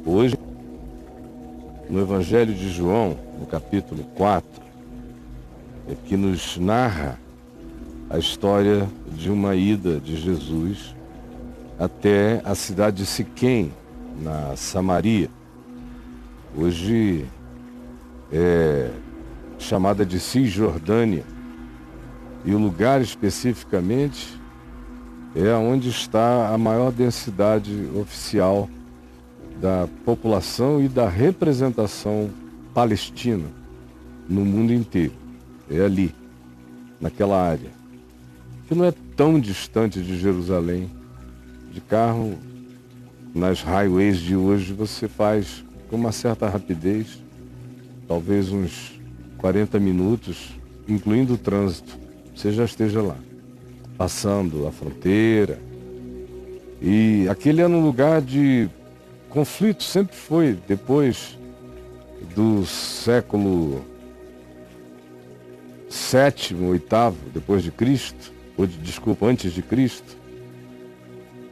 Hoje, no Evangelho de João, no capítulo 4, que nos narra a história de uma ida de Jesus até a cidade de Siquém, na Samaria. Hoje é chamada de Cisjordânia. E o lugar especificamente é onde está a maior densidade oficial da população e da representação palestina no mundo inteiro. É ali, naquela área, que não é tão distante de Jerusalém. De carro, nas highways de hoje, você faz com uma certa rapidez, talvez uns 40 minutos, incluindo o trânsito, você já esteja lá, passando a fronteira. E aquele era um lugar de conflito, sempre foi, depois do século sétimo, oitavo, depois de Cristo, antes de Cristo,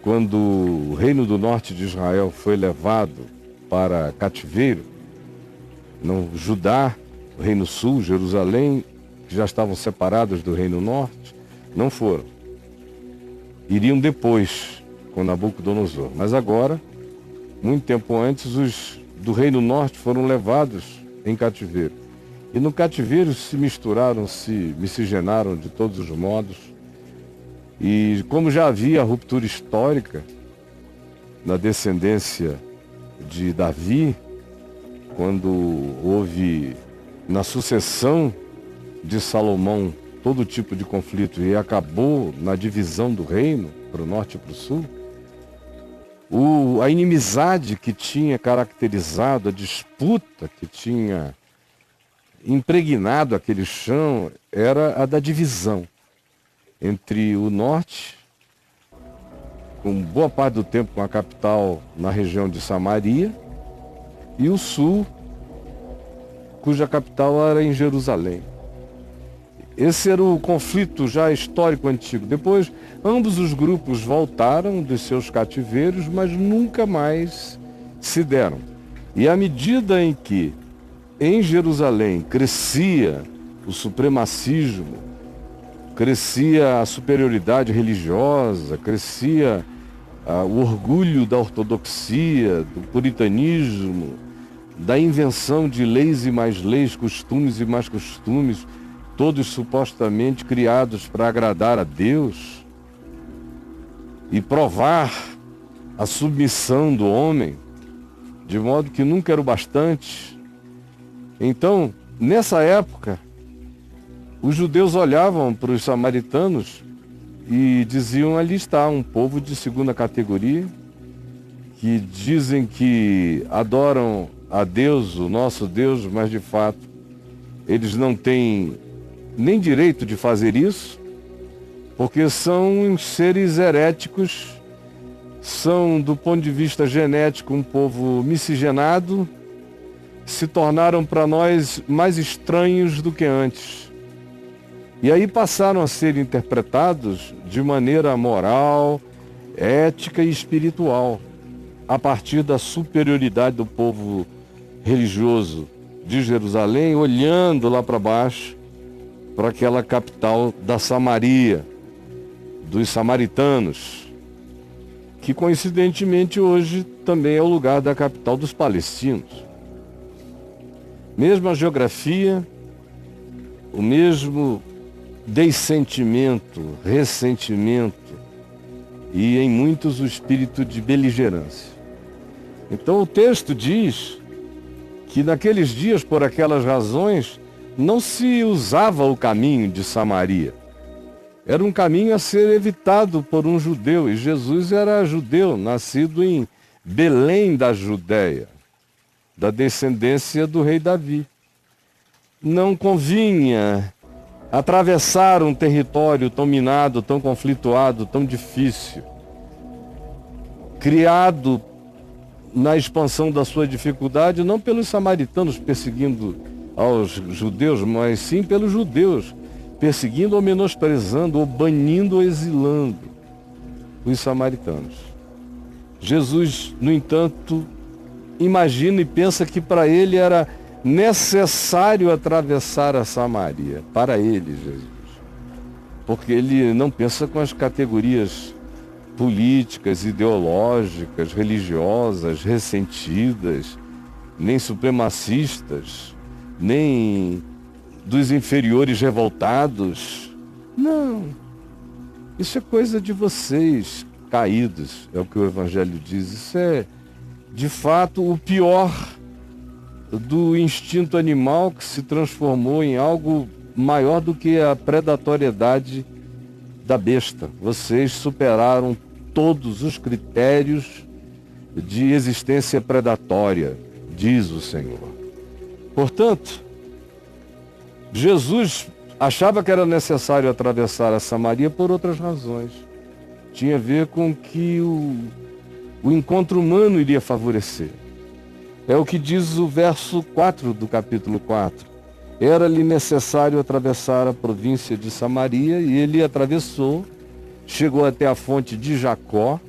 quando o reino do norte de Israel foi levado para cativeiro, Judá, o reino sul, Jerusalém, que já estavam separados do reino norte, não foram. Iriam depois, com Nabucodonosor. Mas agora, muito tempo antes, os do reino norte foram levados em cativeiro. E no cativeiro se misturaram, se miscigenaram de todos os modos. E como já havia ruptura histórica na descendência de Davi, quando houve na sucessão de Salomão todo tipo de conflito e acabou na divisão do reino para o norte e para o sul, a inimizade que tinha caracterizado, a disputa que tinha impregnado aquele chão era a da divisão entre o norte, com boa parte do tempo com a capital na região de Samaria, e o sul, cuja capital era em Jerusalém. Esse era o conflito já histórico antigo. Depois, ambos os grupos voltaram dos seus cativeiros, mas nunca mais se deram. E à medida em que em Jerusalém crescia o supremacismo, crescia a superioridade religiosa, crescia o orgulho da ortodoxia, do puritanismo, da invenção de leis e mais leis, costumes e mais costumes, todos supostamente criados para agradar a Deus e provar a submissão do homem, de modo que nunca era o bastante. Então, nessa época, os judeus olhavam para os samaritanos e diziam: ali está um povo de segunda categoria, que dizem que adoram a Deus, o nosso Deus, mas de fato eles não têm nem direito de fazer isso, porque são seres heréticos, são, do ponto de vista genético, um povo miscigenado, se tornaram para nós mais estranhos do que antes. E aí passaram a ser interpretados de maneira moral, ética e espiritual, a partir da superioridade do povo religioso de Jerusalém, olhando lá para baixo, para aquela capital da Samaria, dos samaritanos, que coincidentemente hoje também é o lugar da capital dos palestinos. Mesma geografia, o mesmo dessentimento, ressentimento e em muitos o espírito de beligerância. Então o texto diz que naqueles dias, por aquelas razões, não se usava o caminho de Samaria. Era um caminho a ser evitado por um judeu, e Jesus era judeu, nascido em Belém da Judéia, da descendência do rei Davi. Não convinha atravessar um território tão minado, tão conflituado, tão difícil, criado na expansão da sua dificuldade, não pelos samaritanos perseguindo aos judeus, mas sim pelos judeus, perseguindo ou menosprezando, ou banindo ou exilando os samaritanos. Jesus, no entanto, imagina e pensa que para ele era necessário atravessar a Samaria. Para ele, Jesus. Porque ele não pensa com as categorias políticas, ideológicas, religiosas, ressentidas, nem supremacistas, nem dos inferiores revoltados. Não. Isso é coisa de vocês caídos, é o que o Evangelho diz. Isso é, de fato, o pior do instinto animal que se transformou em algo maior do que a predatoriedade da besta. Vocês superaram todos os critérios de existência predatória, diz o Senhor. Portanto, Jesus achava que era necessário atravessar a Samaria por outras razões. Tinha a ver com que o encontro humano iria favorecer. É o que diz o verso 4 do capítulo 4. Era-lhe necessário atravessar a província de Samaria, e ele atravessou, chegou até a fonte de Jacó,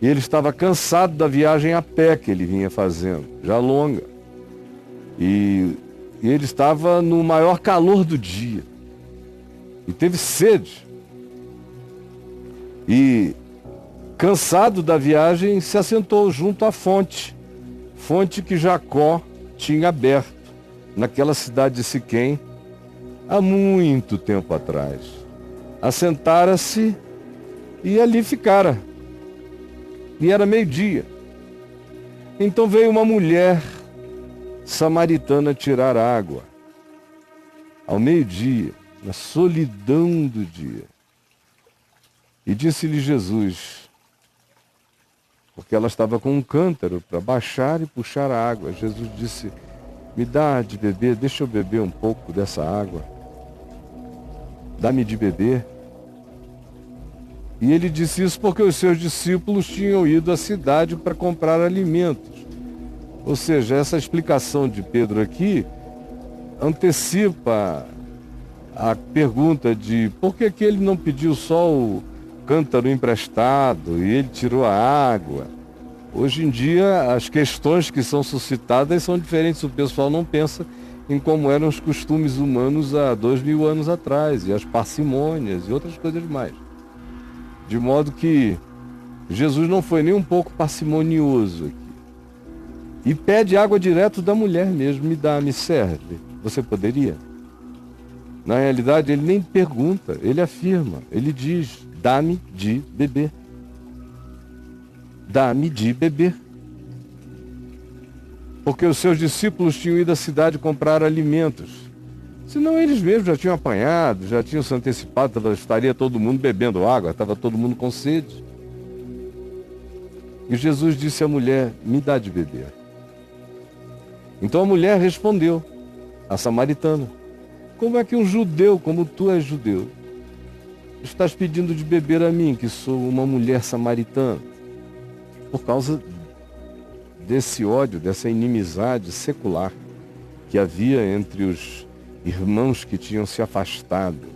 e ele estava cansado da viagem a pé que ele vinha fazendo, já longa. E ele estava no maior calor do dia, e teve sede. E, cansado da viagem, se assentou junto à fonte que Jacó tinha aberto naquela cidade de Siquém, há muito tempo atrás. Assentara-se e ali ficara. E era meio-dia. Então veio uma mulher samaritana tirar água. Ao meio-dia, na solidão do dia. E disse-lhe Jesus, porque ela estava com um cântaro para baixar e puxar a água. Jesus disse: me dá de beber, deixa eu beber um pouco dessa água. Dá-me de beber. E ele disse isso porque os seus discípulos tinham ido à cidade para comprar alimentos. Ou seja, essa explicação de Pedro aqui antecipa a pergunta de por que ele não pediu só o cântaro emprestado e ele tirou a água. Hoje em dia, as questões que são suscitadas são diferentes. O pessoal não pensa em como eram os costumes humanos há 2000 anos atrás, e as parcimônias e outras coisas mais. De modo que Jesus não foi nem um pouco parcimonioso aqui. E pede água direto da mulher mesmo. Me dá, me serve. Você poderia? Na realidade, ele nem pergunta, ele afirma. Ele diz: dá-me de beber. Dá-me de beber. Porque os seus discípulos tinham ido à cidade comprar alimentos. Senão eles mesmos já tinham apanhado, já tinham se antecipado, estaria todo mundo bebendo água, estava todo mundo com sede. E Jesus disse à mulher: me dá de beber. Então a mulher respondeu, a samaritana: como é que um judeu, como tu és judeu, estás pedindo de beber a mim, que sou uma mulher samaritana? Por causa desse ódio, dessa inimizade secular que havia entre os irmãos que tinham se afastado,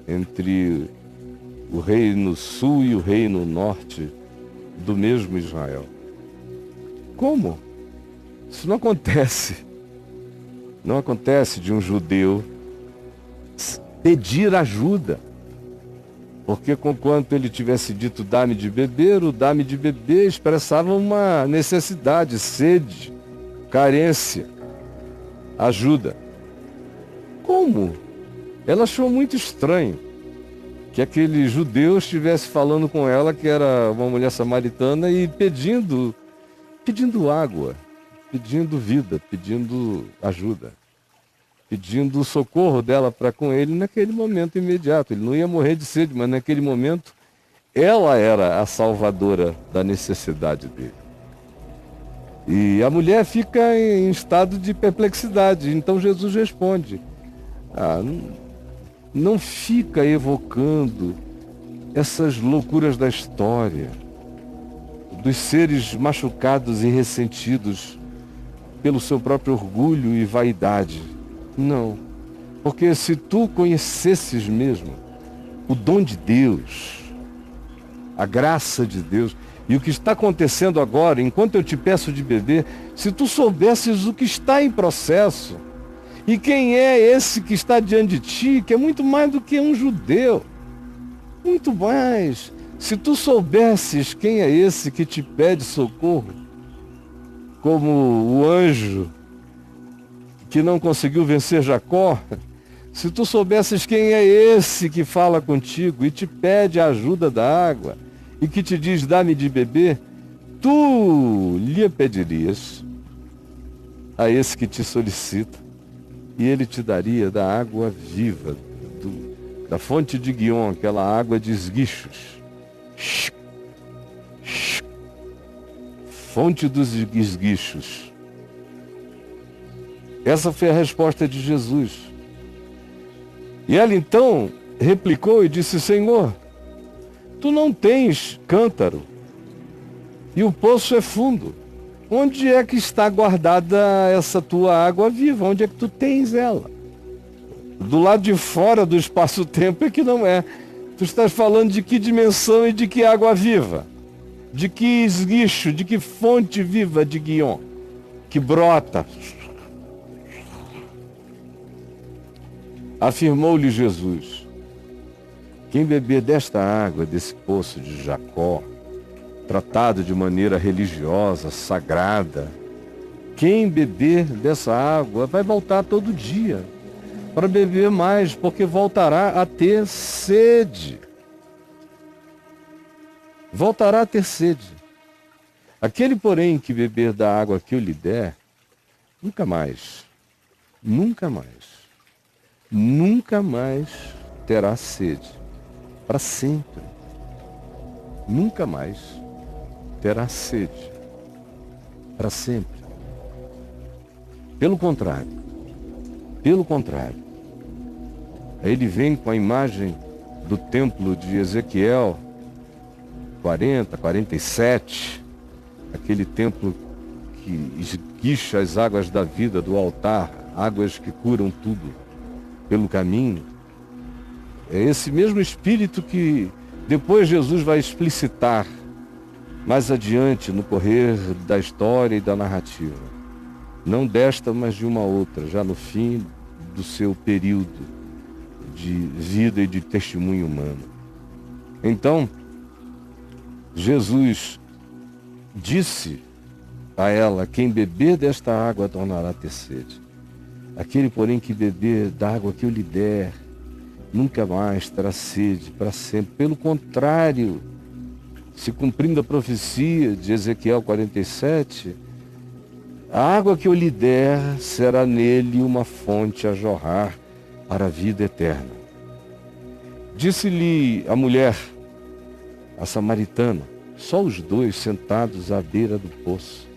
entre o reino sul e o reino norte do mesmo Israel. Como? Isso não acontece. Não acontece de um judeu pedir ajuda. Porque conquanto ele tivesse dito dá-me de beber, o dá-me de beber expressava uma necessidade, sede, carência, ajuda. Como? Ela achou muito estranho que aquele judeu estivesse falando com ela, que era uma mulher samaritana, e pedindo água, pedindo vida, pedindo ajuda, pedindo o socorro dela para com ele naquele momento imediato. Ele não ia morrer de sede, mas naquele momento ela era a salvadora da necessidade dele. E a mulher fica em estado de perplexidade. Então Jesus responde: não fica evocando essas loucuras da história, dos seres machucados e ressentidos pelo seu próprio orgulho e vaidade. Não, porque se tu conhecesses mesmo o dom de Deus, a graça de Deus, E o que está acontecendo agora, enquanto eu te peço de beber, se tu soubesses o que está em processo, e quem é esse que está diante de ti, que é muito mais do que um judeu, muito mais. Se tu soubesses quem é esse que te pede socorro, como o anjo que não conseguiu vencer Jacó, se tu soubesses quem é esse que fala contigo e te pede a ajuda da água e que te diz, dá-me de beber, tu lhe pedirias a esse que te solicita e ele te daria da água viva, da fonte de Guion, aquela água de esguichos. Fonte dos esguichos. Essa foi a resposta de Jesus. E ela então replicou e disse, Senhor, tu não tens cântaro e o poço é fundo. Onde é que está guardada essa tua água viva? Onde é que tu tens ela? Do lado de fora do espaço-tempo é que não é. Tu estás falando de que dimensão e de que água viva? De que esguicho, de que fonte viva de Guion, que brota? Afirmou-lhe Jesus, quem beber desta água, desse poço de Jacó, tratado de maneira religiosa, sagrada, quem beber dessa água vai voltar todo dia para beber mais, porque voltará a ter sede. Voltará a ter sede. Aquele, porém, que beber da água que eu lhe der, nunca mais terá sede. Para sempre. Nunca mais terá sede. Para sempre. Pelo contrário. Aí ele vem com a imagem do templo de Ezequiel 40, 47, aquele templo que esguicha as águas da vida do altar, águas que curam tudo pelo caminho. É esse mesmo espírito que depois Jesus vai explicitar mais adiante no correr da história e da narrativa. Não desta, mas de uma outra, já no fim do seu período de vida e de testemunho humano. Então, Jesus disse a ela, quem beber desta água tornará a ter sede. Aquele, porém, que beber da água que eu lhe der, nunca mais terá sede para sempre. Pelo contrário, se cumprindo a profecia de Ezequiel 47, a água que eu lhe der será nele uma fonte a jorrar para a vida eterna. Disse-lhe a mulher, a samaritana, só os dois sentados à beira do poço,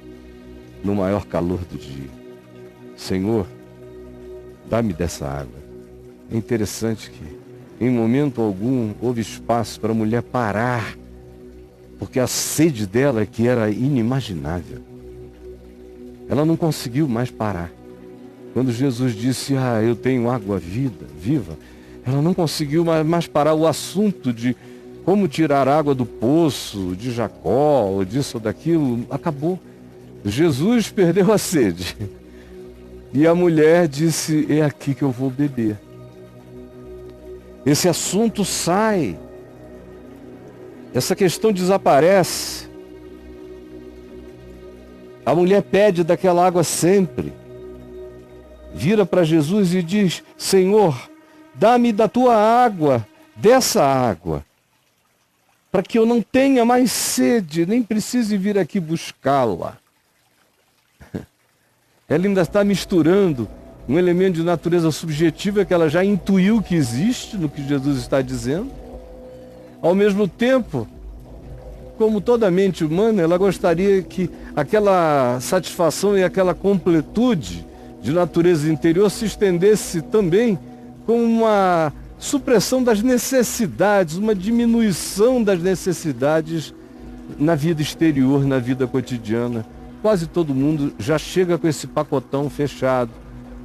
no maior calor do dia. Senhor, dá-me dessa água. É interessante que, em momento algum, houve espaço para a mulher parar, porque a sede dela que era inimaginável. Ela não conseguiu mais parar. Quando Jesus disse, eu tenho água viva, ela não conseguiu mais parar. O assunto de como tirar água do poço de Jacó, ou disso ou daquilo, acabou. Jesus perdeu a sede. E a mulher disse, é aqui que eu vou beber. Esse assunto sai. Essa questão desaparece. A mulher pede daquela água sempre. Vira para Jesus e diz, Senhor, dá-me da tua água, dessa água, para que eu não tenha mais sede, nem precise vir aqui buscá-la. Ela ainda está misturando um elemento de natureza subjetiva que ela já intuiu que existe no que Jesus está dizendo. Ao mesmo tempo, como toda mente humana, ela gostaria que aquela satisfação e aquela completude de natureza interior se estendesse também como uma supressão das necessidades, uma diminuição das necessidades na vida exterior, na vida cotidiana. Quase todo mundo já chega com esse pacotão fechado,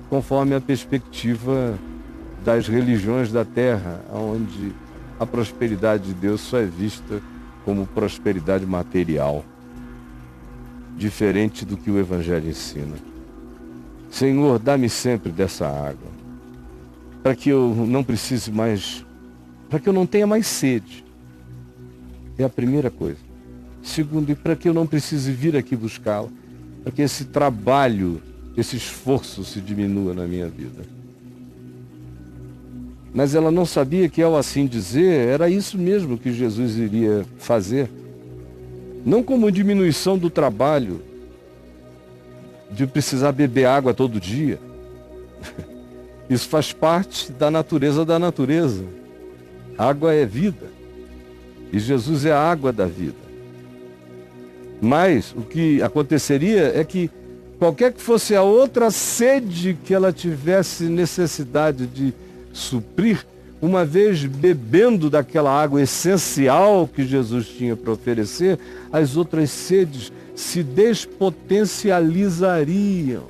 conforme a perspectiva das religiões da terra, onde a prosperidade de Deus só é vista como prosperidade material, diferente do que o Evangelho ensina. Senhor, dá-me sempre dessa água, para que eu não precise mais, para que eu não tenha mais sede. É a primeira coisa. Segundo, e para que eu não precise vir aqui buscá-la, para que esse trabalho, esse esforço se diminua na minha vida. Mas ela não sabia que, ao assim dizer, era isso mesmo que Jesus iria fazer. Não como diminuição do trabalho, de precisar beber água todo dia. Isso faz parte da natureza da natureza. Água é vida. E Jesus é a água da vida. Mas o que aconteceria é que qualquer que fosse a outra sede que ela tivesse necessidade de suprir, uma vez bebendo daquela água essencial que Jesus tinha para oferecer, as outras sedes se despotencializariam.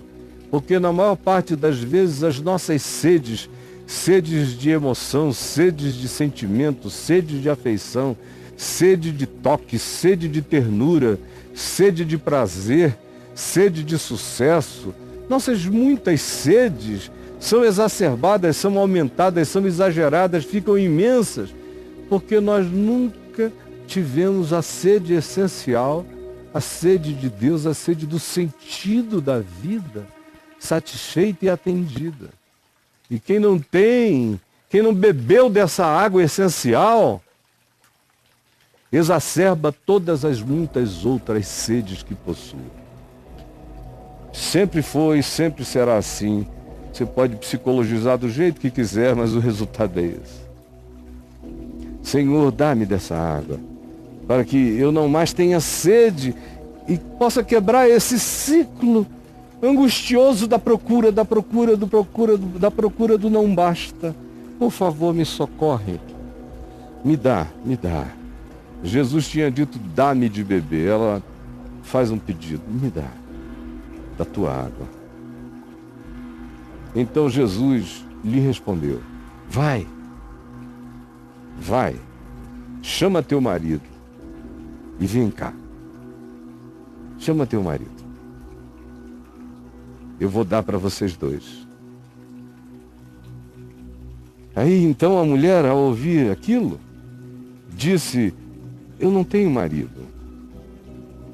Porque na maior parte das vezes as nossas sedes, sedes de emoção, sedes de sentimento, sede de afeição, sede de toque, sede de ternura, sede de prazer, sede de sucesso, nossas muitas sedes são exacerbadas, são aumentadas, são exageradas, ficam imensas, porque nós nunca tivemos a sede essencial, a sede de Deus, a sede do sentido da vida, satisfeita e atendida. E quem não tem, quem não bebeu dessa água essencial, exacerba todas as muitas outras sedes que possui. Sempre foi, sempre será assim. Você pode psicologizar do jeito que quiser, mas o resultado é esse. Senhor, dá-me dessa água, para que eu não mais tenha sede e possa quebrar esse ciclo angustioso da procura do não basta. Por favor, me socorre. Me dá. Jesus tinha dito, dá-me de beber. Ela faz um pedido, me dá da tua água. Então Jesus lhe respondeu, vai, chama teu marido e vem cá. Chama teu marido. Eu vou dar para vocês dois. Aí então a mulher, ao ouvir aquilo, disse, eu não tenho marido.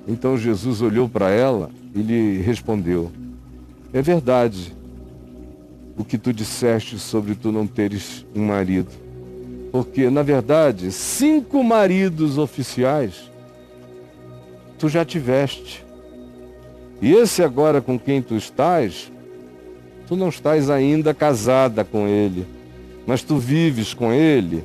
Então Jesus olhou para ela e lhe respondeu, é verdade o que tu disseste sobre tu não teres um marido. Porque, na verdade, 5 maridos oficiais tu já tiveste. E esse agora com quem tu estás, tu não estás ainda casada com ele, mas tu vives com ele.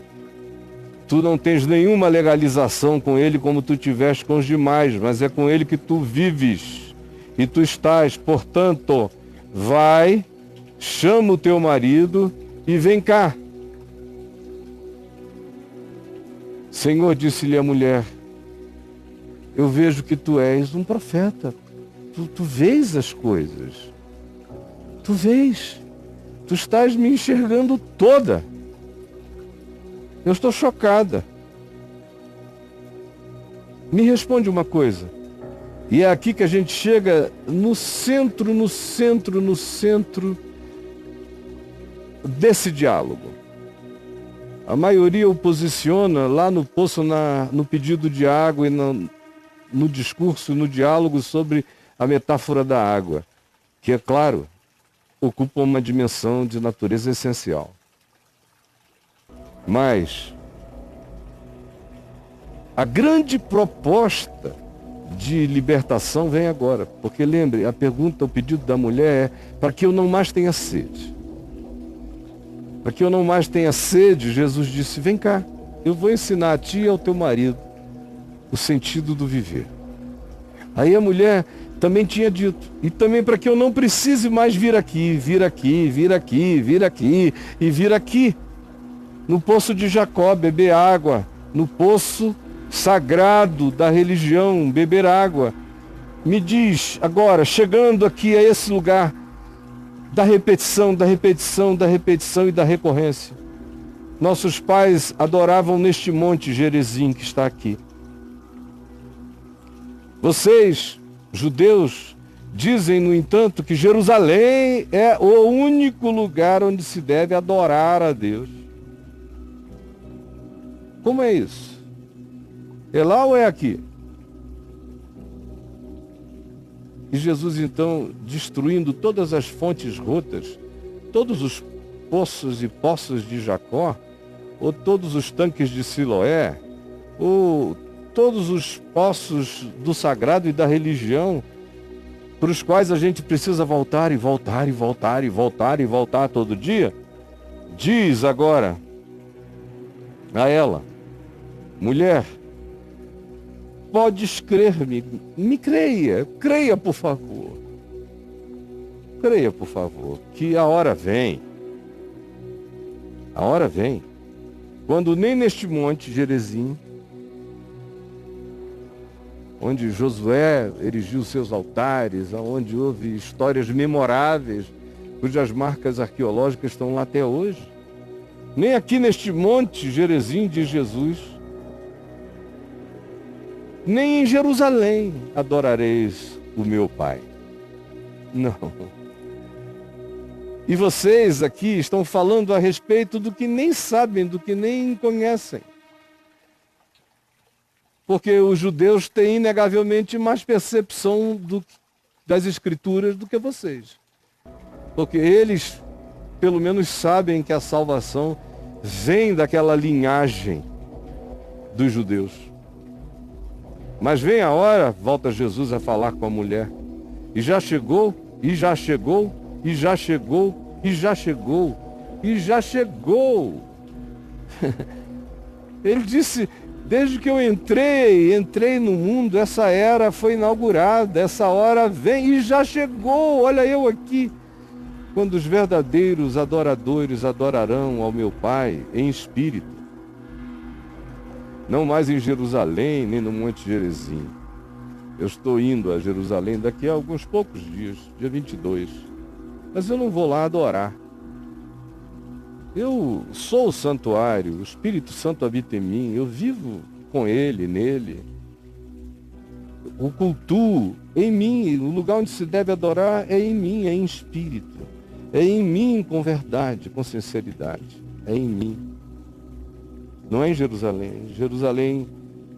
Tu não tens nenhuma legalização com ele como tu tiveste com os demais, mas é com ele que tu vives. E tu estás, portanto, vai, chama o teu marido e vem cá. Senhor, disse-lhe a mulher, eu vejo que tu és um profeta. Tu vês as coisas. Tu vês. Tu estás me enxergando toda. Eu estou chocada. Me responde uma coisa. E é aqui que a gente chega no centro desse diálogo. A maioria o posiciona lá no poço, no pedido de água e no discurso, no diálogo sobre a metáfora da água, que, é claro, ocupa uma dimensão de natureza essencial. Mas a grande proposta de libertação vem agora, porque lembre, a pergunta, o pedido da mulher é para que eu não mais tenha sede. Para que eu não mais tenha sede, Jesus disse, vem cá, eu vou ensinar a ti e ao teu marido o sentido do viver. Aí a mulher também tinha dito, e também para que eu não precise mais vir aqui, no poço de Jacó, beber água, no poço sagrado da religião, beber água. Me diz agora, chegando aqui a esse lugar da repetição e da recorrência. Nossos pais adoravam neste monte Gerizim que está aqui. Vocês, judeus, dizem, no entanto, que Jerusalém é o único lugar onde se deve adorar a Deus. Como é isso? É lá ou é aqui? E Jesus, então, destruindo todas as fontes rotas, todos os poços e poços de Jacó, ou todos os tanques de Siloé, ou todos os poços do sagrado e da religião, para os quais a gente precisa voltar e voltar e voltar e voltar e voltar todo dia, diz agora a ela: mulher, podes crer-me, me creia, creia por favor. Creia por favor, que a hora vem, quando nem neste monte Gerizim, onde Josué erigiu seus altares, onde houve histórias memoráveis, cujas marcas arqueológicas estão lá até hoje, nem aqui neste monte Gerizim de Jesus, nem em Jerusalém adorareis o meu Pai. Não. E vocês aqui estão falando a respeito do que nem sabem, do que nem conhecem. Porque os judeus têm inegavelmente mais percepção das Escrituras do que vocês. Porque eles, pelo menos, sabem que a salvação vem daquela linhagem dos judeus. Mas vem a hora, volta Jesus a falar com a mulher, e já chegou, e já chegou, e já chegou, e já chegou, e já chegou. Ele disse: desde que eu entrei no mundo, essa era foi inaugurada, essa hora vem e já chegou. Olha eu aqui. Quando os verdadeiros adoradores adorarão ao meu Pai em espírito, não mais em Jerusalém, nem no Monte Gerizim. Eu estou indo a Jerusalém daqui a alguns poucos dias, dia 22. Mas eu não vou lá adorar. Eu sou o santuário, o Espírito Santo habita em mim, eu vivo com Ele, nele. O cultuo em mim, o lugar onde se deve adorar é em mim, é em espírito. É em mim com verdade, com sinceridade. É em mim. Não é em Jerusalém. Jerusalém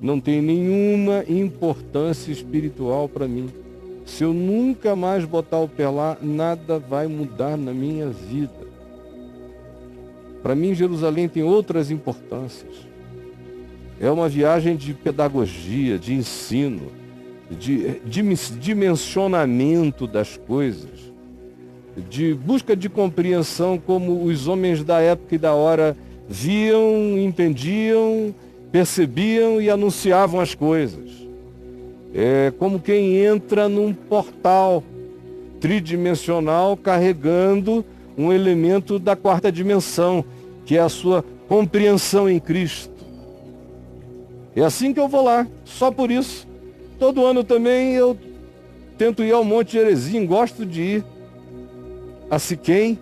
não tem nenhuma importância espiritual para mim. Se eu nunca mais botar o pé lá, nada vai mudar na minha vida. Para mim, Jerusalém tem outras importâncias. É uma viagem de pedagogia, de ensino, de dimensionamento das coisas, de busca de compreensão como os homens da época e da hora viam, entendiam, percebiam e anunciavam as coisas. É como quem entra num portal tridimensional carregando um elemento da quarta dimensão, que é a sua compreensão em Cristo. É assim que eu vou lá, só por isso. Todo ano também eu tento ir ao Monte Gerizim, gosto de ir a Siquém.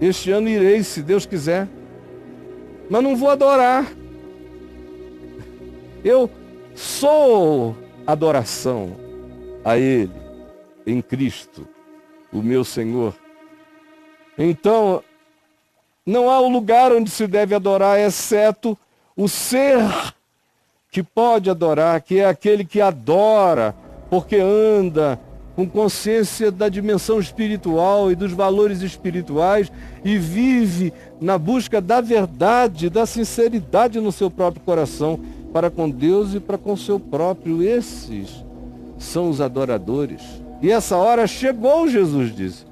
Este ano irei, se Deus quiser. Mas não vou adorar. Eu sou adoração a Ele, em Cristo, o meu Senhor. Então, não há um lugar onde se deve adorar, exceto o ser que pode adorar, que é aquele que adora, porque anda com consciência da dimensão espiritual e dos valores espirituais e vive na busca da verdade, da sinceridade no seu próprio coração, para com Deus e para com o seu próprio. Esses são os adoradores. E essa hora chegou, Jesus disse.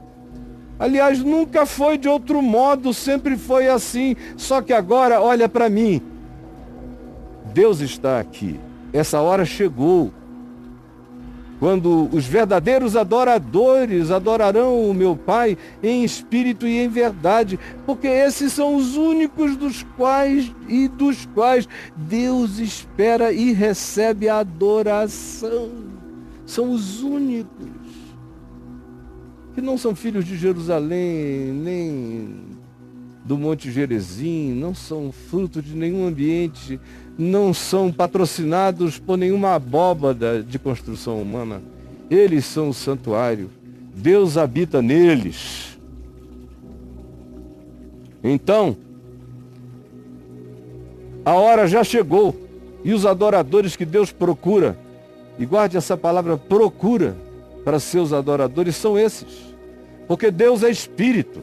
Aliás, nunca foi de outro modo, sempre foi assim. Só que agora, olha para mim. Deus está aqui. Essa hora chegou. Quando os verdadeiros adoradores adorarão o meu Pai em espírito e em verdade. Porque esses são os únicos dos quais Deus espera e recebe a adoração. São os únicos. Que não são filhos de Jerusalém, nem do Monte Gerizim, não são fruto de nenhum ambiente não são patrocinados por nenhuma abóbada de construção humana. Eles são o santuário. Deus habita neles. Então, a hora já chegou. E os adoradores que Deus procura, e guarde essa palavra, procura, para seus adoradores, são esses. Porque Deus é espírito.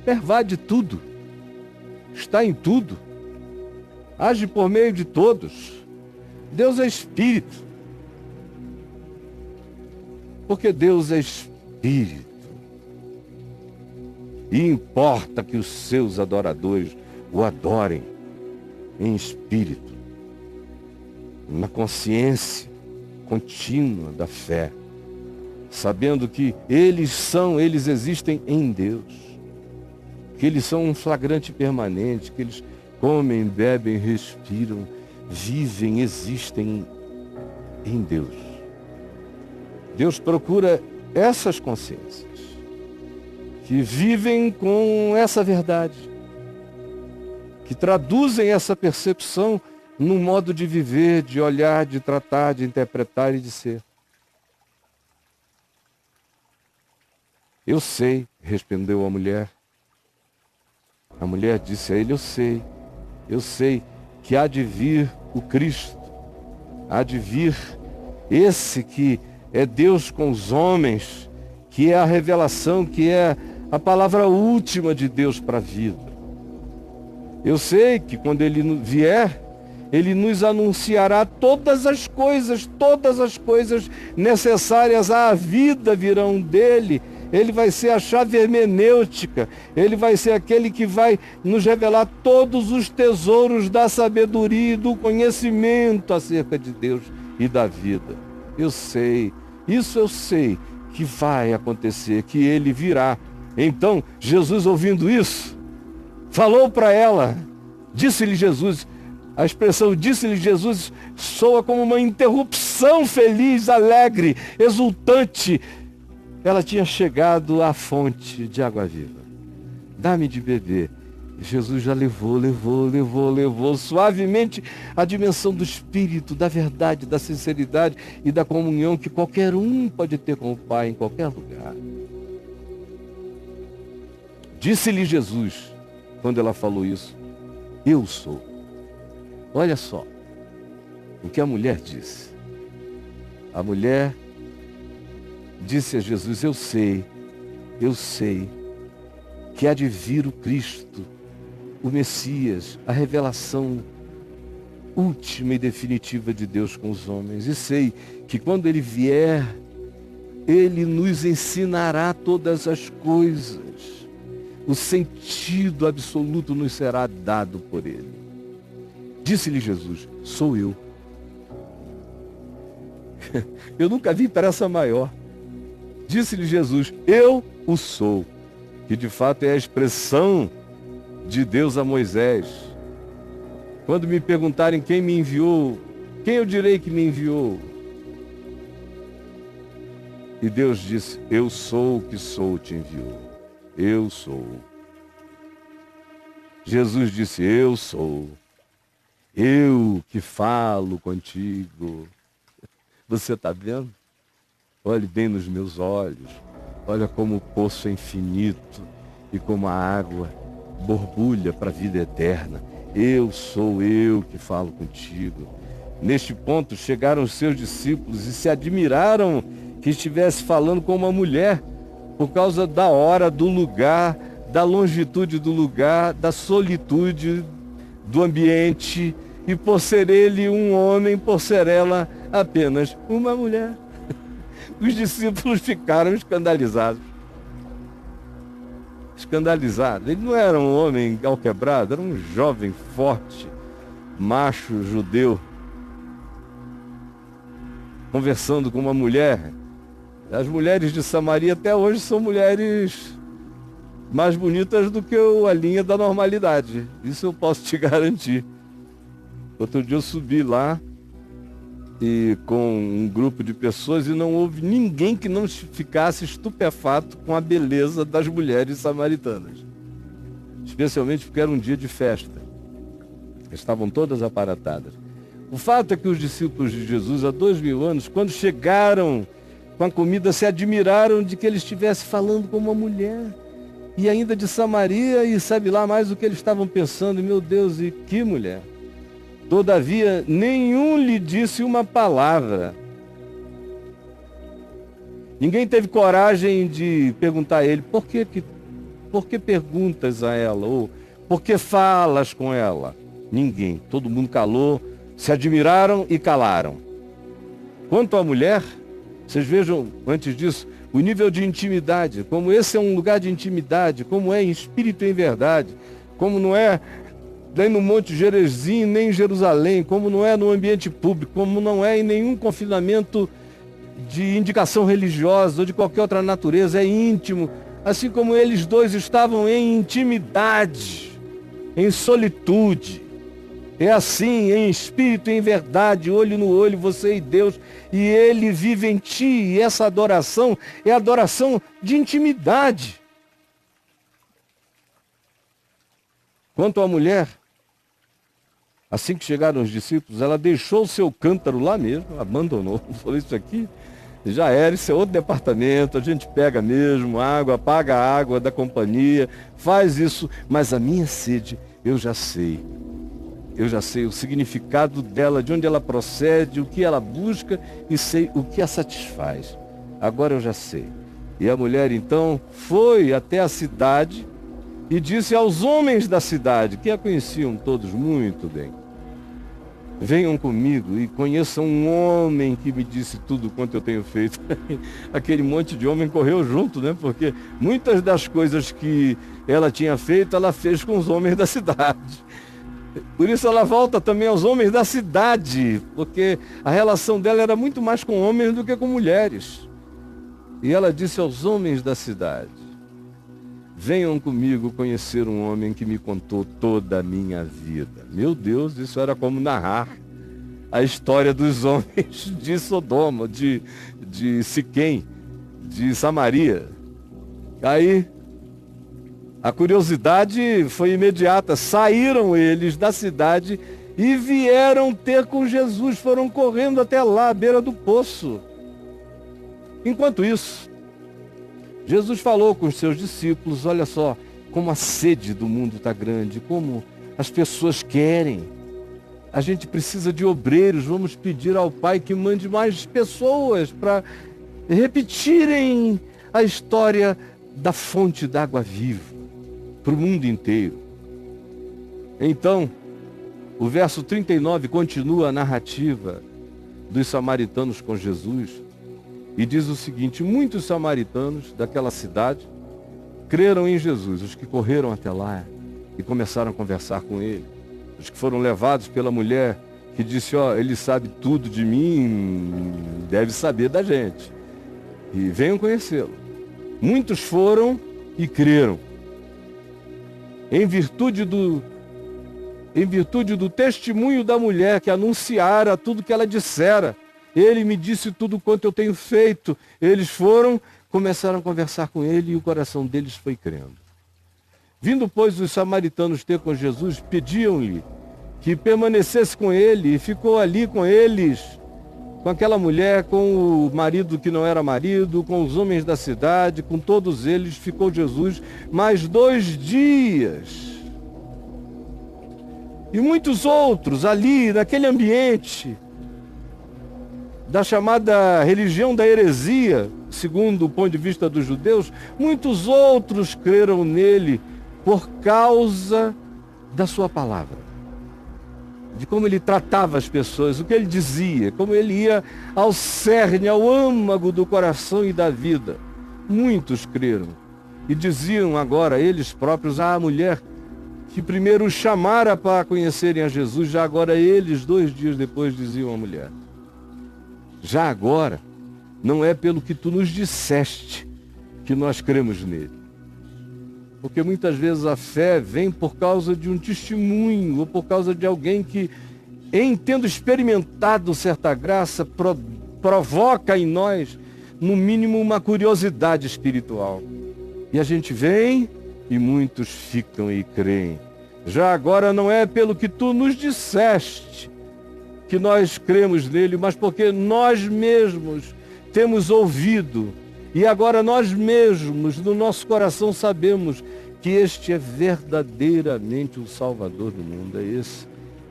Pervade tudo. Está em tudo. Age por meio de todos. Deus é espírito. Porque Deus é espírito. E importa que os seus adoradores o adorem em espírito, na consciência contínua da fé, sabendo que eles existem em Deus, que eles são um flagrante permanente, que eles comem, bebem, respiram, vivem, existem em Deus. Deus procura essas consciências, que vivem com essa verdade, que traduzem essa percepção num modo de viver, de olhar, de tratar, de interpretar e de ser. Eu sei, respondeu a mulher. A mulher disse a ele, eu sei que há de vir o Cristo, há de vir esse que é Deus com os homens, que é a revelação, que é a palavra última de Deus para a vida. Eu sei que quando ele vier, ele nos anunciará todas as coisas necessárias à vida virão dele. Ele vai ser a chave hermenêutica, ele vai ser aquele que vai nos revelar todos os tesouros da sabedoria e do conhecimento acerca de Deus e da vida. Eu sei, isso eu sei que vai acontecer, que ele virá. Então, Jesus, ouvindo isso, falou para ela, disse-lhe Jesus, a expressão disse-lhe Jesus soa como uma interrupção feliz, alegre, exultante. Ela tinha chegado à fonte de água viva. Dá-me de beber. Jesus já levou suavemente a dimensão do Espírito, da verdade, da sinceridade e da comunhão que qualquer um pode ter com o Pai em qualquer lugar. Disse-lhe Jesus, quando ela falou isso, eu sou. Olha só o que a mulher disse. A mulher disse a Jesus, eu sei que há de vir o Cristo, o Messias, a revelação última e definitiva de Deus com os homens. E sei que quando ele vier, ele nos ensinará todas as coisas. O sentido absoluto nos será dado por ele. Disse-lhe Jesus, sou eu. Eu nunca vi pressa maior. Disse-lhe Jesus, eu o sou. Que de fato é a expressão de Deus a Moisés. Quando me perguntarem quem me enviou, quem eu direi que me enviou? E Deus disse, eu sou o que sou, te enviou. Eu sou. Jesus disse, eu sou. Eu que falo contigo. Você está vendo? Olhe bem nos meus olhos. Olha como o poço é infinito e como a água borbulha para a vida eterna. Eu sou eu que falo contigo. Neste ponto chegaram os seus discípulos e se admiraram que estivesse falando com uma mulher por causa da hora, do lugar, da longitude do lugar, da solitude do ambiente e por ser ele um homem, por ser ela apenas uma mulher. Os discípulos ficaram escandalizados. Ele não era um homem alquebrado, era um jovem forte, macho, judeu, conversando com uma mulher. As mulheres de Samaria até hoje são mulheres mais bonitas do que a linha da normalidade. Isso eu posso te garantir. Outro dia eu subi lá e com um grupo de pessoas e não houve ninguém que não ficasse estupefato com a beleza das mulheres samaritanas. especialmente porque era um dia de festa. Estavam todas aparatadas. O fato é que os discípulos de Jesus, há 2000 anos, quando chegaram com a comida, se admiraram de que ele estivesse falando com uma mulher. E ainda de Samaria, e sabe lá mais o que eles estavam pensando. Meu Deus, e que mulher! Todavia, nenhum lhe disse uma palavra. Ninguém teve coragem de perguntar a ele, por que perguntas a ela? Ou por que falas com ela? Ninguém. Todo mundo calou, se admiraram e calaram. Quanto à mulher, vocês vejam, antes disso, o nível de intimidade, como esse é um lugar de intimidade, como é em espírito e em verdade, como não é nem no Monte Gerizim, nem em Jerusalém, como não é no ambiente público, como não é em nenhum confinamento de indicação religiosa ou de qualquer outra natureza, é íntimo, assim como eles dois estavam em intimidade, em solitude. É assim, em espírito e em verdade, olho no olho, você e Deus, e Ele vive em ti, e essa adoração é adoração de intimidade. Quanto à mulher, assim que chegaram os discípulos, ela deixou o seu cântaro lá mesmo, abandonou, falou, isso aqui já era, isso é outro departamento, a gente pega mesmo água, paga a água da companhia, faz isso, mas a minha sede eu já sei. Eu já sei o significado dela, de onde ela procede, o que ela busca e sei o que a satisfaz. Agora eu já sei. E a mulher então foi até a cidade e disse aos homens da cidade, que a conheciam todos muito bem: venham comigo e conheçam um homem que me disse tudo quanto eu tenho feito. Aquele monte de homem correu junto, né? Porque muitas das coisas que ela tinha feito, ela fez com os homens da cidade. Por isso ela volta também aos homens da cidade, porque a relação dela era muito mais com homens do que com mulheres. E ela disse aos homens da cidade: venham comigo conhecer um homem que me contou toda a minha vida. Meu Deus, isso era como narrar a história dos homens de Sodoma, de Siquém, de Samaria. Aí a curiosidade foi imediata. Saíram eles da cidade e vieram ter com Jesus. Foram correndo até lá, à beira do poço. Enquanto isso, Jesus falou com os seus discípulos: olha só, como a sede do mundo está grande, como as pessoas querem. A gente precisa de obreiros, vamos pedir ao Pai que mande mais pessoas para repetirem a história da fonte d'água viva para o mundo inteiro. Então, o verso 39 continua a narrativa dos samaritanos com Jesus e diz o seguinte: muitos samaritanos daquela cidade creram em Jesus, os que correram até lá e começaram a conversar com ele, os que foram levados pela mulher que disse: ó, ele sabe tudo de mim, deve saber da gente, e venham conhecê-lo. Muitos foram e creram. Em virtude do testemunho da mulher que anunciara tudo que ela dissera. Ele me disse tudo quanto eu tenho feito. Eles foram, começaram a conversar com ele e o coração deles foi crendo. Vindo, pois, os samaritanos ter com Jesus, pediam-lhe que permanecesse com ele, e ficou ali com eles, com aquela mulher, com o marido que não era marido, com os homens da cidade, com todos eles, ficou Jesus mais 2 dias. E muitos outros ali, naquele ambiente da chamada religião da heresia, segundo o ponto de vista dos judeus, muitos outros creram nele por causa da sua palavra, de como ele tratava as pessoas, o que ele dizia, como ele ia ao cerne, ao âmago do coração e da vida. Muitos creram e diziam agora eles próprios: a mulher que primeiro os chamara para conhecerem a Jesus, já agora eles 2 dias depois diziam à mulher: já agora não é pelo que tu nos disseste que nós cremos nele. Porque muitas vezes a fé vem por causa de um testemunho, ou por causa de alguém que, em tendo experimentado certa graça, provoca em nós, no mínimo, uma curiosidade espiritual. E a gente vem e muitos ficam e creem. Já agora não é pelo que tu nos disseste que nós cremos nele, mas porque nós mesmos temos ouvido e agora nós mesmos, no nosso coração, sabemos que este é verdadeiramente o Salvador do mundo. É esse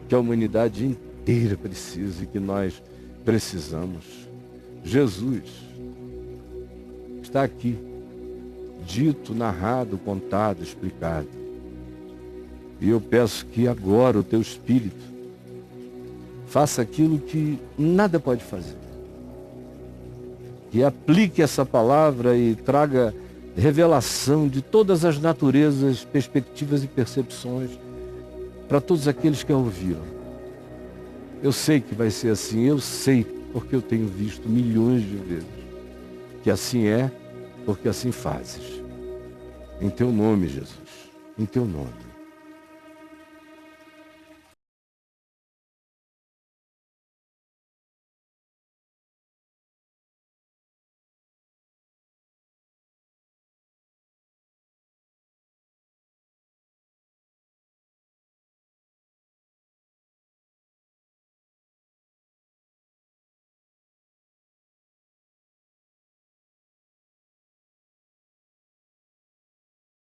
que a humanidade inteira precisa e que nós precisamos. Jesus está aqui, dito, narrado, contado, explicado. E eu peço que agora o teu Espírito faça aquilo que nada pode fazer. Que aplique essa palavra e traga revelação de todas as naturezas, perspectivas e percepções para todos aqueles que a ouviram. Eu sei que vai ser assim, eu sei, porque eu tenho visto milhões de vezes que assim é, porque assim fazes. Em teu nome, Jesus, em teu nome.